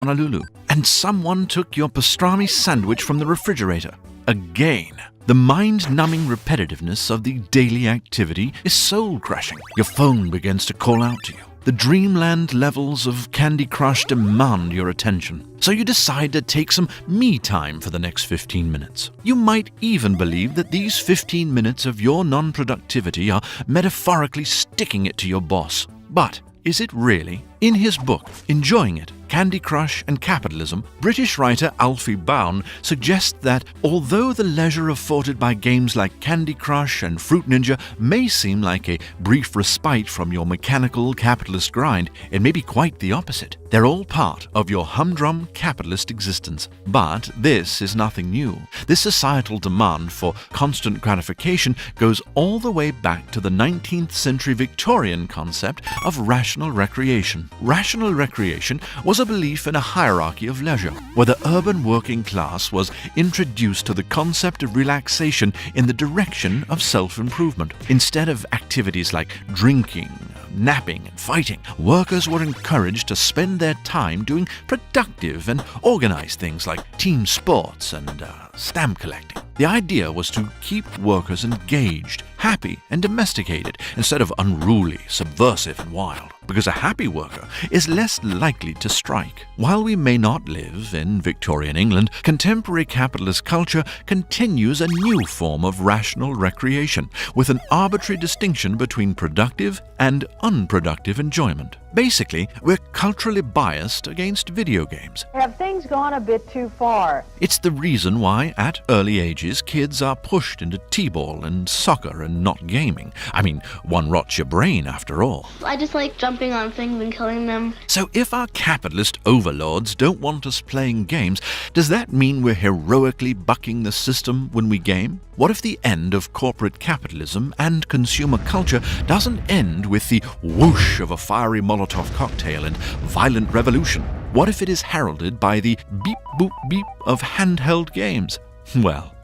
Honolulu, and someone took your pastrami sandwich from the refrigerator. Again. The mind-numbing repetitiveness of the daily activity is soul-crushing. Your phone begins to call out to you. The dreamland levels of Candy Crush demand your attention. So you decide to take some me time for the next 15 minutes. You might even believe that these 15 minutes of your non-productivity are metaphorically sticking it to your boss. But is it really? In his book, Enjoying It, Candy Crush and Capitalism, British writer Alfie Bown suggests that although the leisure afforded by games like Candy Crush and Fruit Ninja may seem like a brief respite from your mechanical capitalist grind, it may be quite the opposite. They're all part of your humdrum capitalist existence. But this is nothing new. This societal demand for constant gratification goes all the way back to the 19th century Victorian concept of rational recreation. Rational recreation was a belief in a hierarchy of leisure, where the urban working class was introduced to the concept of relaxation in the direction of self-improvement. Instead of activities like drinking, napping, and fighting, workers were encouraged to spend their time doing productive and organized things like team sports and stamp collecting. The idea was to keep workers engaged, happy, and domesticated instead of unruly, subversive, and wild, because a happy worker is less likely to strike. While we may not live in Victorian England, contemporary capitalist culture continues a new form of rational recreation, with an arbitrary distinction between productive and unproductive enjoyment. Basically, we're culturally biased against video games. Have things gone a bit too far? It's the reason why, at early ages, kids are pushed into t-ball and soccer and not gaming. I mean, one rots your brain after all. I just like jumping on things and killing them. So if our capitalist overlords don't want us playing games, does that mean we're heroically bucking the system when we game? What if the end of corporate capitalism and consumer culture doesn't end with the whoosh of a fiery Molotov cocktail and violent revolution? What if it is heralded by the beep boop beep of handheld games? Well,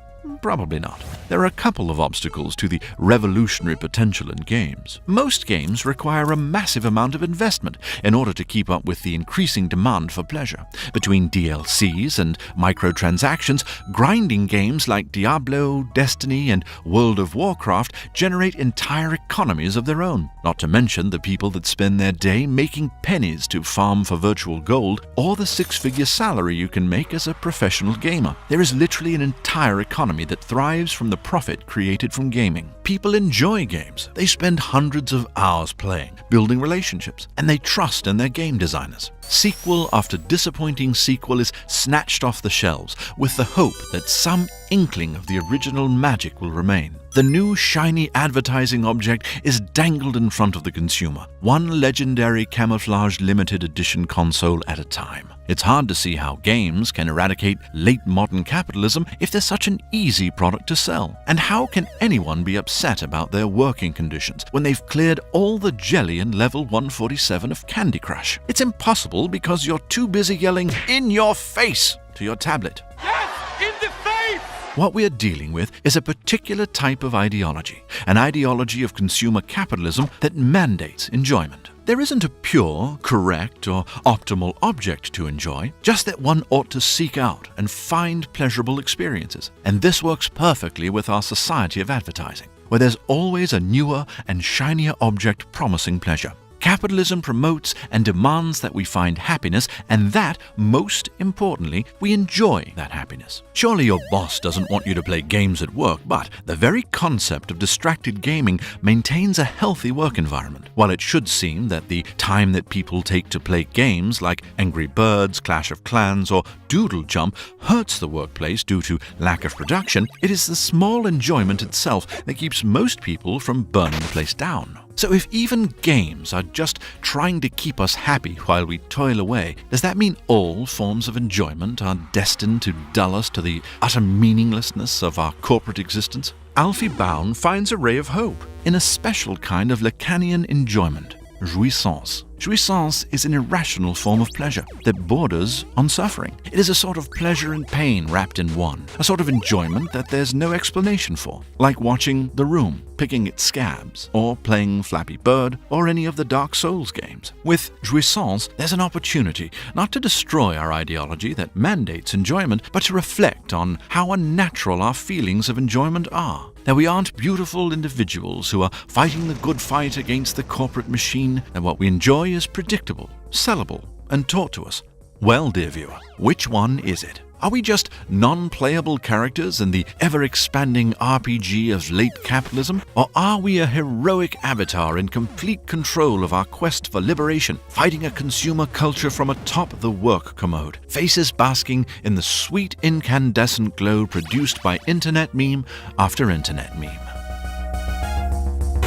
probably not. There are a couple of obstacles to the revolutionary potential in games. Most games require a massive amount of investment in order to keep up with the increasing demand for pleasure. Between DLCs and microtransactions, grinding games like Diablo, Destiny, and World of Warcraft generate entire economies of their own. Not to mention the people that spend their day making pennies to farm for virtual gold, or the six-figure salary you can make as a professional gamer. There is literally an entire economy that thrives from the profit created from gaming. People enjoy games. They spend hundreds of hours playing, building relationships, and they trust in their game designers. Sequel after disappointing sequel is snatched off the shelves with the hope that some inkling of the original magic will remain. The new shiny advertising object is dangled in front of the consumer, one legendary camouflaged limited edition console at a time. It's hard to see how games can eradicate late modern capitalism if they're such an easy product to sell. And how can anyone be upset about their working conditions when they've cleared all the jelly in level 147 of Candy Crush? It's impossible because you're too busy yelling, "In your face!" to your tablet. Yes! In the face! What we are dealing with is a particular type of ideology, an ideology of consumer capitalism that mandates enjoyment. There isn't a pure, correct, or optimal object to enjoy, just that one ought to seek out and find pleasurable experiences. And this works perfectly with our society of advertising, where there's always a newer and shinier object promising pleasure. Capitalism promotes and demands that we find happiness, and that, most importantly, we enjoy that happiness. Surely your boss doesn't want you to play games at work, but the very concept of distracted gaming maintains a healthy work environment. While it should seem that the time that people take to play games like Angry Birds, Clash of Clans, or Doodle Jump hurts the workplace due to lack of production, it is the small enjoyment itself that keeps most people from burning the place down. So if even games are just trying to keep us happy while we toil away, does that mean all forms of enjoyment are destined to dull us to the utter meaninglessness of our corporate existence? Alfie Bown finds a ray of hope in a special kind of Lacanian enjoyment. jouissance. Jouissance is an irrational form of pleasure that borders on suffering. It is a sort of pleasure and pain wrapped in one, a sort of enjoyment that there's no explanation for, like watching The Room, picking its scabs, or playing Flappy Bird, or any of the Dark Souls games. With jouissance, there's an opportunity not to destroy our ideology that mandates enjoyment, but to reflect on how unnatural our feelings of enjoyment are. That we aren't beautiful individuals who are fighting the good fight against the corporate machine, and what we enjoy is predictable, sellable, and taught to us. Well, dear viewer, which one is it? Are we just non-playable characters in the ever-expanding RPG of late capitalism? Or are we a heroic avatar in complete control of our quest for liberation, fighting a consumer culture from atop the work commode, faces basking in the sweet incandescent glow produced by internet meme after internet meme?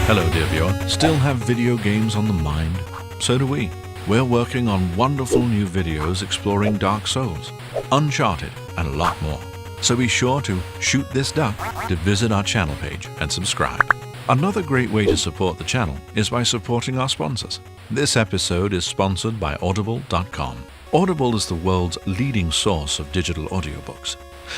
Hello, dear viewer. Still have video games on the mind? So do we. We're working on wonderful new videos exploring Dark Souls, Uncharted, and a lot more. So be sure to shoot this duck to visit our channel page and subscribe. Another great way to support the channel is by supporting our sponsors. This episode is sponsored by Audible.com. Audible is the world's leading source of digital audiobooks.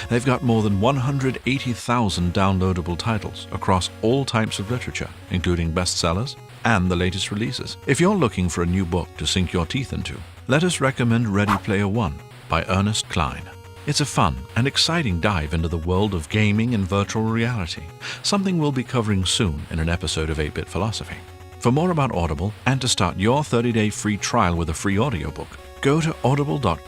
They've got more than 180,000 downloadable titles across all types of literature, including bestsellers and the latest releases. If you're looking for a new book to sink your teeth into, let us recommend Ready Player One by Ernest Cline. It's a fun and exciting dive into the world of gaming and virtual reality, something we'll be covering soon in an episode of 8-Bit Philosophy. For more about Audible and to start your 30-day free trial with a free audiobook, go to audible.com